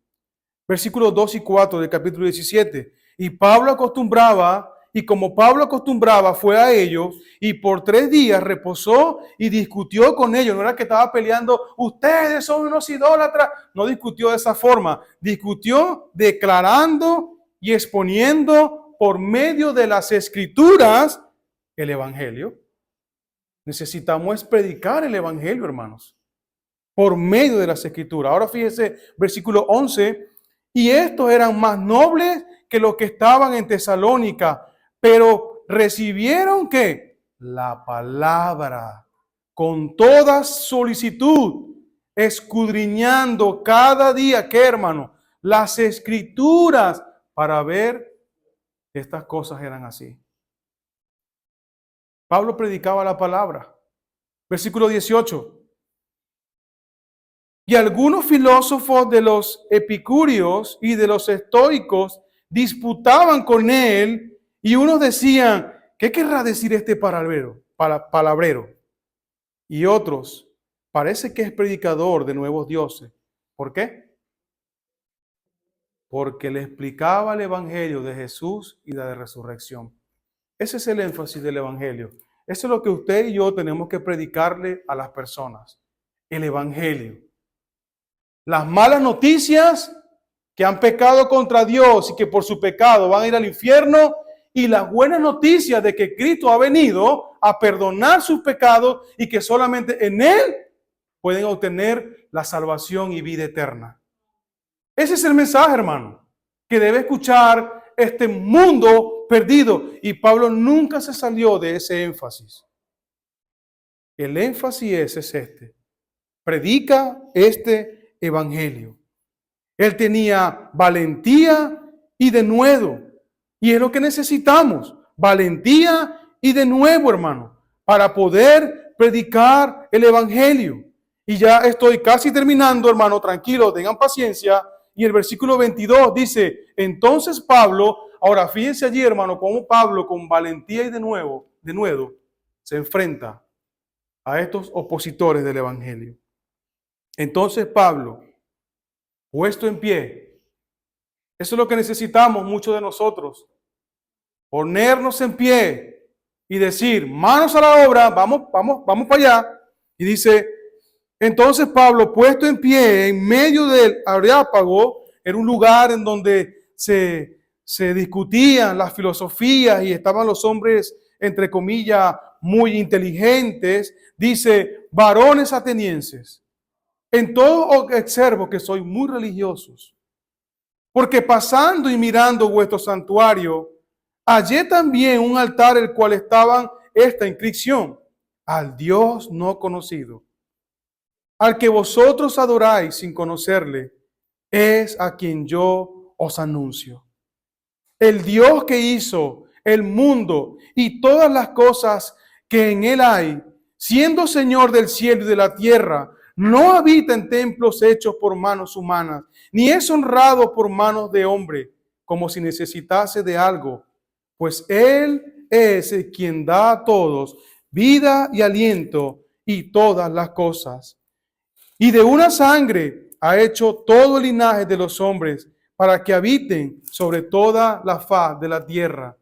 [SPEAKER 1] Versículos 2 y 4 del capítulo 17. Y Pablo acostumbraba, y como Pablo acostumbraba, fue a ellos, y por 3 días reposó y discutió con ellos. No era que estaba peleando, ustedes son unos idólatras. No discutió de esa forma. Discutió declarando y exponiendo por medio de las Escrituras el Evangelio. Necesitamos predicar el Evangelio, hermanos, por medio de las Escrituras. Ahora fíjese, versículo 11. Y estos eran más nobles que los que estaban en Tesalónica, pero recibieron ¿qué? La palabra con toda solicitud, escudriñando cada día, ¿qué, hermano? Las Escrituras para ver que estas cosas eran así. Pablo predicaba la palabra. Versículo 18. Y algunos filósofos de los epicúreos y de los estoicos disputaban con él y unos decían, ¿qué querrá decir este palabrero? Y otros, parece que es predicador de nuevos dioses. ¿Por qué? Porque le explicaba el evangelio de Jesús y la de resurrección. Ese es el énfasis del evangelio. Eso es lo que usted y yo tenemos que predicarle a las personas. El evangelio. Las malas noticias que han pecado contra Dios y que por su pecado van a ir al infierno, y las buenas noticias de que Cristo ha venido a perdonar sus pecados y que solamente en Él pueden obtener la salvación y vida eterna. Ese es el mensaje, hermano, que debe escuchar este mundo perdido. Y Pablo nunca se salió de ese énfasis. El énfasis es este. Predica este evangelio. Él tenía valentía y denuedo. Y es lo que necesitamos. Valentía y denuedo, hermano, para poder predicar el evangelio. Y ya estoy casi terminando, hermano, tranquilo, tengan paciencia. Y el versículo 22 dice, entonces Pablo, ahora fíjense allí, hermano, cómo Pablo con valentía y denuedo se enfrenta a estos opositores del evangelio. Entonces Pablo, puesto en pie, eso es lo que necesitamos muchos de nosotros, ponernos en pie y decir, manos a la obra, vamos para allá. Y dice, entonces Pablo, puesto en pie en medio del Areópago, era un lugar en donde se discutían las filosofías y estaban los hombres, entre comillas, muy inteligentes, dice, varones atenienses, en todo observo que sois muy religiosos, porque pasando y mirando vuestro santuario, hallé también un altar el cual estaban esta inscripción, al Dios no conocido, al que vosotros adoráis sin conocerle, es a quien yo os anuncio. El Dios que hizo el mundo y todas las cosas que en él hay, siendo Señor del cielo y de la tierra, no habita en templos hechos por manos humanas, ni es honrado por manos de hombre, como si necesitase de algo, pues Él es el quien da a todos vida y aliento y todas las cosas. Y de una sangre ha hecho todo el linaje de los hombres para que habiten sobre toda la faz de la tierra.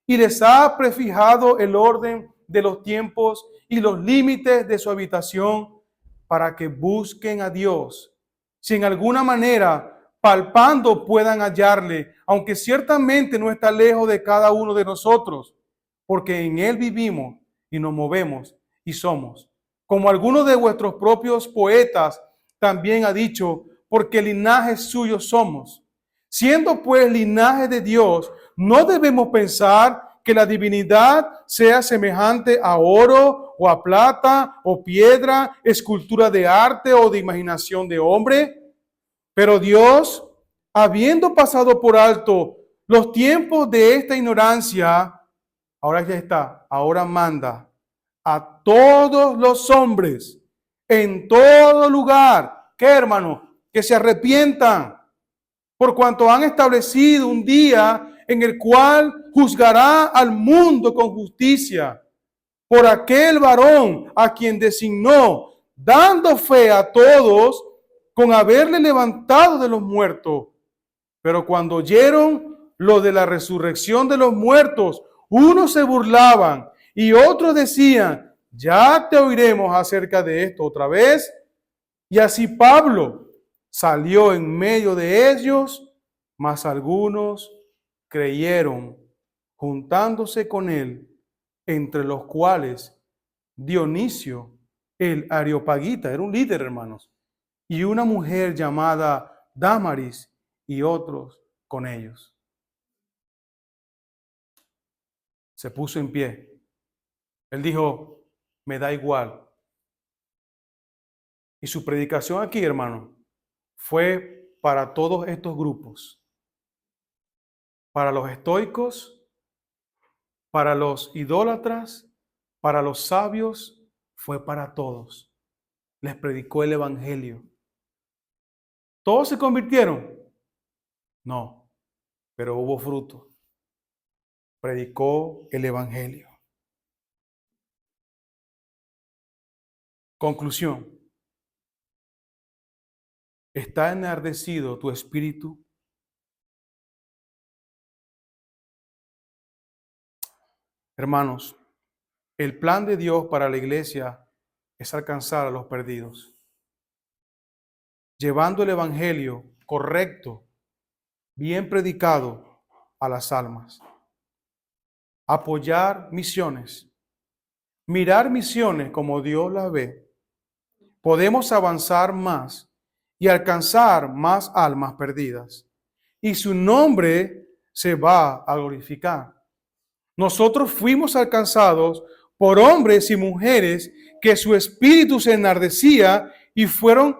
[SPEAKER 1] Y les ha prefijado el orden de los tiempos y los límites de su habitación para que busquen a Dios. Si en alguna manera palpando puedan hallarle, aunque ciertamente no está lejos de cada uno de nosotros, porque en Él vivimos y nos movemos y somos. Como algunos de vuestros propios poetas también ha dicho, porque linaje suyo somos. Siendo pues linaje de Dios, no debemos pensar que la divinidad sea semejante a oro o a plata o piedra, escultura de arte o de imaginación de hombre. Pero Dios, habiendo pasado por alto los tiempos de esta ignorancia, ahora ya está, ahora manda a todos los hombres en todo lugar, ¿qué hermano? Que se arrepientan, por cuanto han establecido un día en el cual juzgará al mundo con justicia por aquel varón a quien designó, dando fe a todos con haberle levantado de los muertos. Pero cuando oyeron lo de la resurrección de los muertos, unos se burlaban y otros decían, ya te oiremos acerca de esto otra vez. Y así Pablo salió en medio de ellos, mas algunos creyeron, juntándose con él, entre los cuales Dionisio, el Areopagita, era un líder, hermanos, y una mujer llamada Dámaris y otros con ellos. Se puso en pie. Él dijo, me da igual. Y su predicación aquí, hermano, fue para todos estos grupos. Para los estoicos, para los idólatras, para los sabios, fue para todos. Les predicó el evangelio. ¿Todos se convirtieron? No, pero hubo fruto. Predicó el evangelio. Conclusión. ¿Está enardecido tu espíritu? Hermanos, el plan de Dios para la iglesia es alcanzar a los perdidos, llevando el evangelio correcto, bien predicado a las almas. Apoyar misiones, mirar misiones como Dios las ve. Podemos avanzar más y alcanzar más almas perdidas. Y su nombre se va a glorificar. Nosotros fuimos alcanzados por hombres y mujeres que su espíritu se enardecía y fueron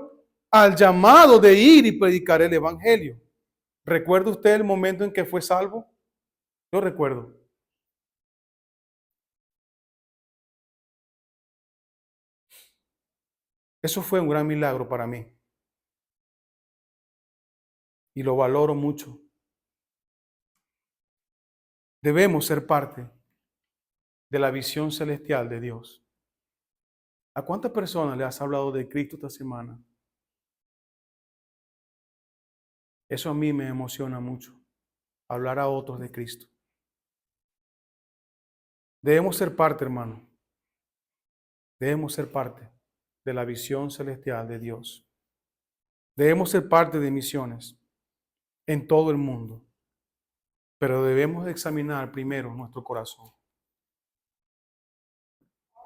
[SPEAKER 1] al llamado de ir y predicar el evangelio. ¿Recuerda usted el momento en que fue salvo? Yo recuerdo. Eso fue un gran milagro para mí. Y lo valoro mucho. Debemos ser parte de la visión celestial de Dios. ¿A cuántas personas le has hablado de Cristo esta semana? Eso a mí me emociona mucho, hablar a otros de Cristo. Debemos ser parte, hermano. Debemos ser parte de la visión celestial de Dios. Debemos ser parte de misiones en todo el mundo. Pero debemos examinar primero nuestro corazón.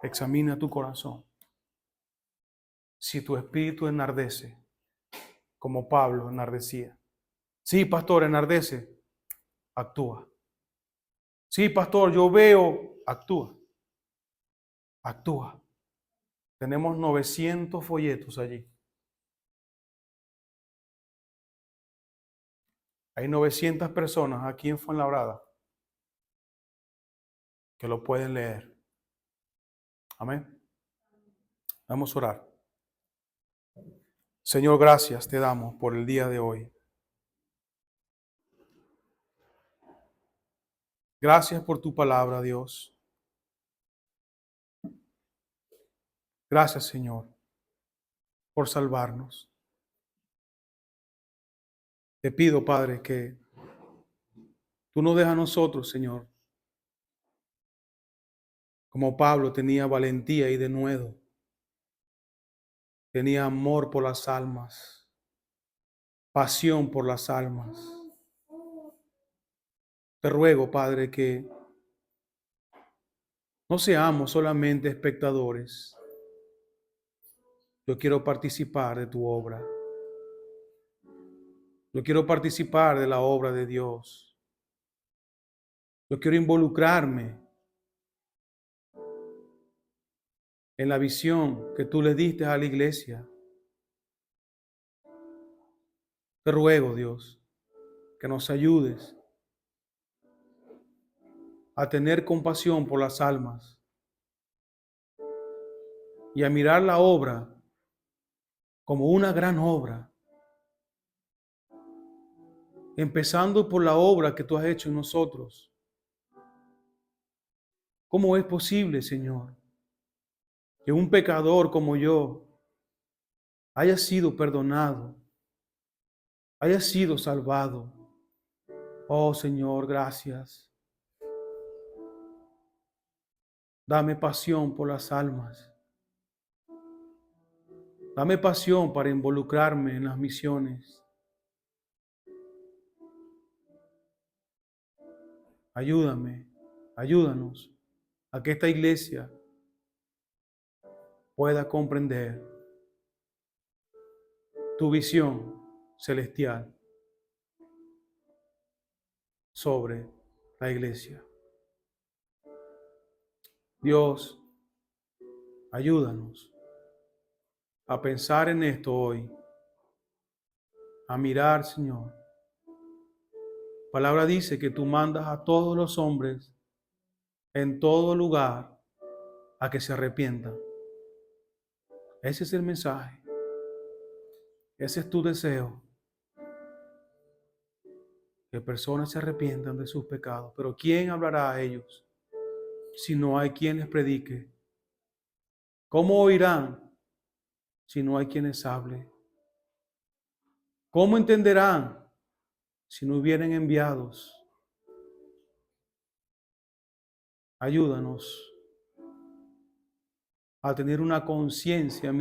[SPEAKER 1] Examina tu corazón. Si tu espíritu enardece, como Pablo enardecía. Sí, pastor, enardece. Actúa. Sí, pastor, yo veo. Actúa. Actúa. Tenemos 900 folletos allí. Hay 900 personas aquí en Fuenlabrada que lo pueden leer. Amén. Vamos a orar. Señor, gracias te damos por el día de hoy. Gracias por tu palabra, Dios. Gracias, Señor, por salvarnos. Te pido, Padre, que tú nos dejes a nosotros, Señor, como Pablo tenía valentía y denuedo, tenía amor por las almas, pasión por las almas. Te ruego, Padre, que no seamos solamente espectadores. Yo quiero participar de tu obra. Yo quiero participar de la obra de Dios. Yo quiero involucrarme en la visión que tú le diste a la iglesia. Te ruego, Dios, que nos ayudes a tener compasión por las almas y a mirar la obra como una gran obra, empezando por la obra que tú has hecho en nosotros. ¿Cómo es posible, Señor, que un pecador como yo haya sido perdonado, haya sido salvado? Oh, Señor, gracias. Dame pasión por las almas. Dame pasión para involucrarme en las misiones. Ayúdame, ayúdanos a que esta iglesia pueda comprender tu visión celestial sobre la iglesia. Dios, ayúdanos a pensar en esto hoy, a mirar, Señor. La palabra dice que tú mandas a todos los hombres en todo lugar a que se arrepientan. Ese es el mensaje. Ese es tu deseo. Que personas se arrepientan de sus pecados. Pero ¿quién hablará a ellos si no hay quien les predique? ¿Cómo oirán si no hay quien les hable? ¿Cómo entenderán si no hubieren enviados? Ayúdanos a tener una conciencia